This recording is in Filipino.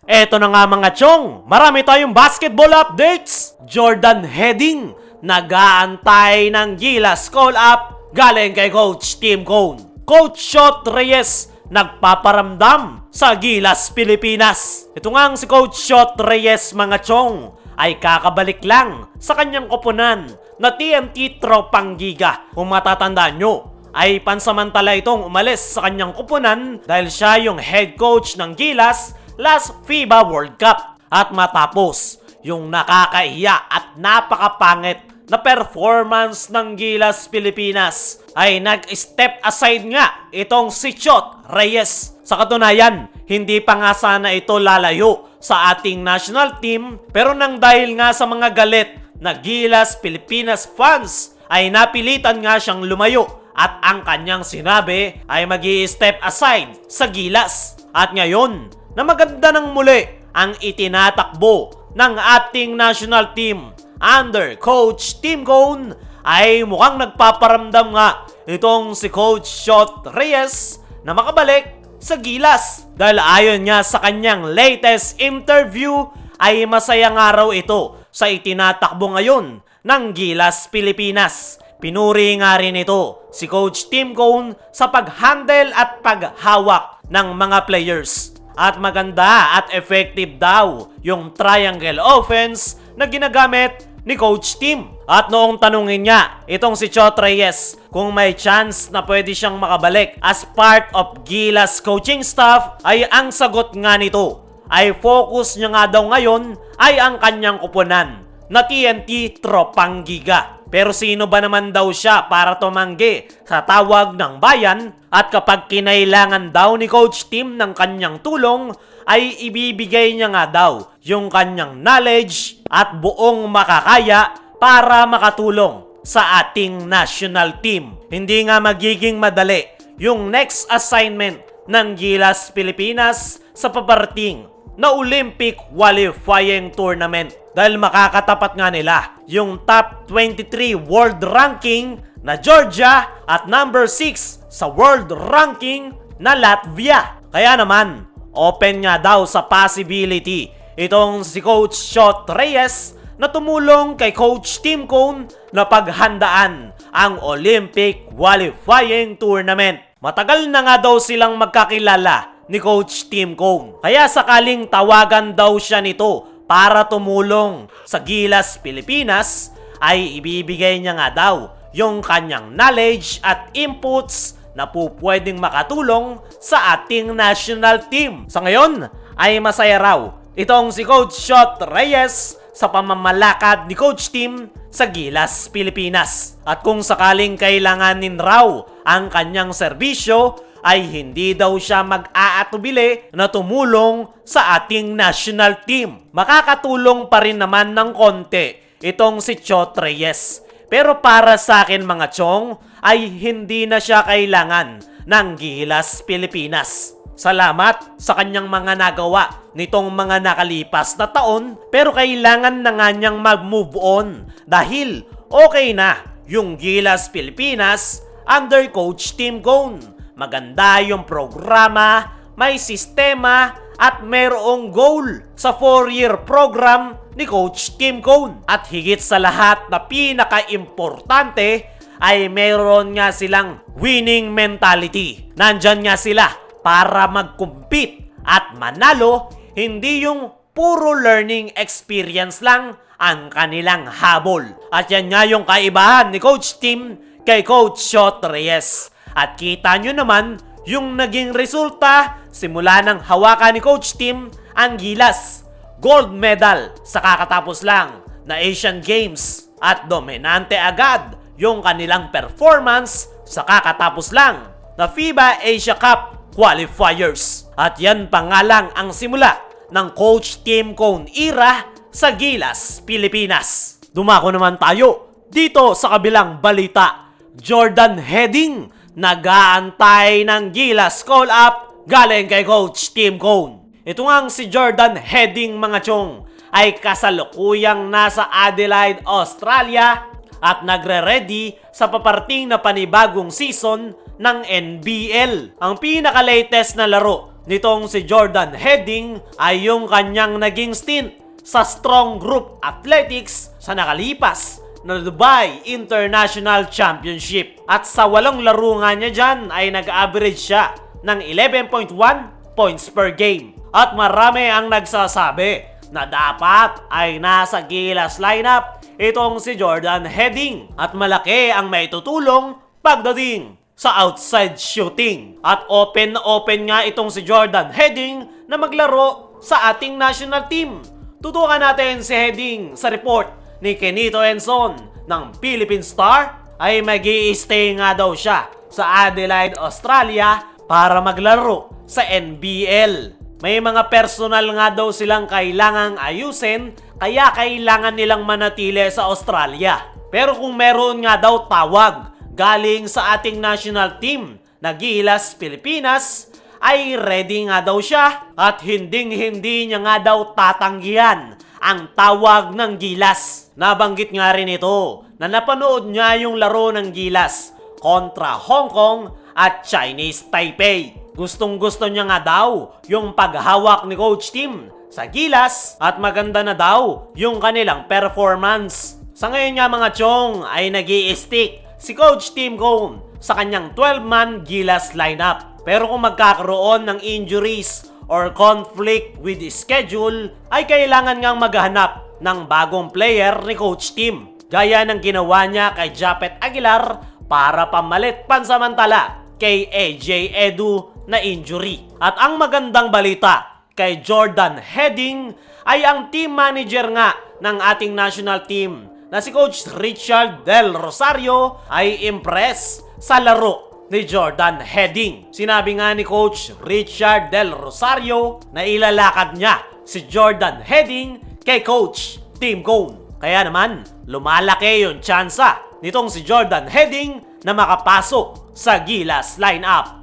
Eto na nga mga chong, marami tayong basketball updates. Jordan Heading, nag-aantay ng Gilas call-up galing kay Coach Tim Cone. Coach Shot Reyes, nagpaparamdam sa Gilas, Pilipinas. Ito nga si Coach Shot Reyes mga chong, ay kakabalik lang sa kanyang koponan na TNT Tropang Giga. Kung matatandaan nyo, ay pansamantala itong umalis sa kanyang koponan dahil siya yung head coach ng Gilas last FIBA World Cup. At matapos yung nakakaiya at napakapangit na performance ng Gilas Pilipinas, ay nag-step aside nga itong si Shot Reyes. Sa katunayan, hindi pa nga sana ito lalayo sa ating national team, pero nang dahil nga sa mga galit na Gilas Pilipinas fans, ay napilitan nga siyang lumayo at ang kanyang sinabi ay mag-i-step aside sa Gilas. At ngayon, na maganda ng muli ang itinatakbo ng ating national team under Coach Tim Cone, ay mukhang nagpaparamdam nga itong si Coach Shot Reyes na makabalik sa Gilas. Dahil ayon niya sa kanyang latest interview, ay masaya nga raw ito sa itinatakbo ngayon ng Gilas Pilipinas. Pinuri nga rin ito si Coach Tim Cone sa pag-handle at paghawak ng mga players. At maganda at effective daw yung triangle offense na ginagamit ni Coach Tim. At noong tanungin niya itong si Shot Reyes kung may chance na pwede siyang makabalik as part of Gilas coaching staff, ay ang sagot nga nito ay focus niya nga daw ngayon ay ang kanyang koponan na TNT Tropang Giga. Pero sino ba naman daw siya para tumanggi sa tawag ng bayan? At kapag kinailangan daw ni Coach Tim ng kanyang tulong, ay ibibigay niya nga daw yung kanyang knowledge at buong makakaya para makatulong sa ating national team. Hindi nga magiging madali yung next assignment ng Gilas Pilipinas sa paparating na Olympic qualifying tournament, dahil makakatapat nga nila yung top 23 world ranking na Georgia at number 6 sa world ranking na Latvia. Kaya naman, open nga daw sa possibility itong si Coach Shot Reyes na tumulong kay Coach Tim Cone na paghandaan ang Olympic qualifying tournament. Matagal na nga daw silang magkakilala ni Coach Tim Cone, kaya sakaling tawagan daw siya nito para tumulong sa Gilas Pilipinas, ay ibibigay niya nga daw yung kanyang knowledge at inputs na pwedeng makatulong sa ating national team. Sa ngayon, ay masaya raw itong si Coach Shot Reyes sa pamamalakad ni Coach Tim sa Gilas Pilipinas. At kung sakaling kailanganin raw ang kanyang serbisyo, ay hindi daw siya mag-aatubili na tumulong sa ating national team. Makakatulong pa rin naman ng konti itong si Shot Reyes. Pero para sa akin mga chong, ay hindi na siya kailangan ng Gilas Pilipinas. Salamat sa kanyang mga nagawa nitong mga nakalipas na taon, pero kailangan na nga niyang mag-move on dahil okay na yung Gilas Pilipinas under Coach Tim Cone. Maganda yung programa, may sistema at mayroong goal sa 4-year program ni Coach Tim Cone. At higit sa lahat na pinaka-importante ay mayroon nga silang winning mentality. Nandyan nga sila para mag-compete at manalo, hindi yung puro learning experience lang ang kanilang habol. At yan nga yung kaibahan ni Coach Tim kay Coach Shot Reyes. At kita nyo naman yung naging resulta simula ng hawakan ni Coach Tim ang Gilas. Gold medal sa kakatapos lang na Asian Games at dominante agad yung kanilang performance sa kakatapos lang na FIBA Asia Cup qualifiers. At yan pa nga lang ang simula ng Coach Tim Cone era sa Gilas Pilipinas. Dumako naman tayo dito sa kabilang balita. Jordan Heading, nag-aantay ng Gilas call-up galing kay Coach Tim Cone. Ito nga si Jordan Heading mga chong ay kasalukuyang nasa Adelaide, Australia at nagre-ready sa paparating na panibagong season ng NBL. Ang pinaka-latest na laro nitong si Jordan Heading ay yung kanyang naging stint sa Strong Group Athletics sa nakalipas na Dubai International Championship. At sa 8 laro nga niya dyan ay nag-average siya ng 11.1 points per game. At marami ang nagsasabi na dapat ay nasa Gilas lineup itong si Jordan Heading at malaki ang maitutulong pagdating sa outside shooting. At open na open nga itong si Jordan Heading na maglaro sa ating national team. Tutukan natin si Heading sa report ni Kenito Enson ng Philippine Star ay mag-i-stay nga daw siya sa Adelaide, Australia para maglaro sa NBL. May mga personal nga daw silang kailangang ayusin kaya kailangan nilang manatili sa Australia. Pero kung meron nga daw tawag galing sa ating national team na Gilas Pilipinas ay ready nga daw siya at hindi niya nga daw tatanggihan ang tawag ng Gilas. Nabanggit nga rin ito na napanood niya yung laro ng Gilas kontra Hong Kong at Chinese Taipei. Gustong-gusto niya nga daw yung paghawak ni Coach Tim sa Gilas at maganda na daw yung kanilang performance. Sa ngayon nga mga chong ay nag-i-stick si Coach Tim Cone sa kanyang 12-man Gilas lineup. Pero kung magkakaroon ng injuries or conflict with the schedule, ay kailangan ngang maghanap ng bagong player ni Coach Tim. Gaya ng ginawa niya kay Japet Aguilar para pamalit pansamantala kay AJ Edu na injury. At ang magandang balita kay Jordan Heading ay ang team manager nga ng ating national team na si Coach Richard Del Rosario ay impress sa laro ni Jordan Heading. Sinabi nga ni Coach Richard Del Rosario na ilalakad niya si Jordan Heading kay Coach Tim Cone. Kaya naman, lumalaki yung tsansa nitong si Jordan Heading na makapasok sa Gilas lineup.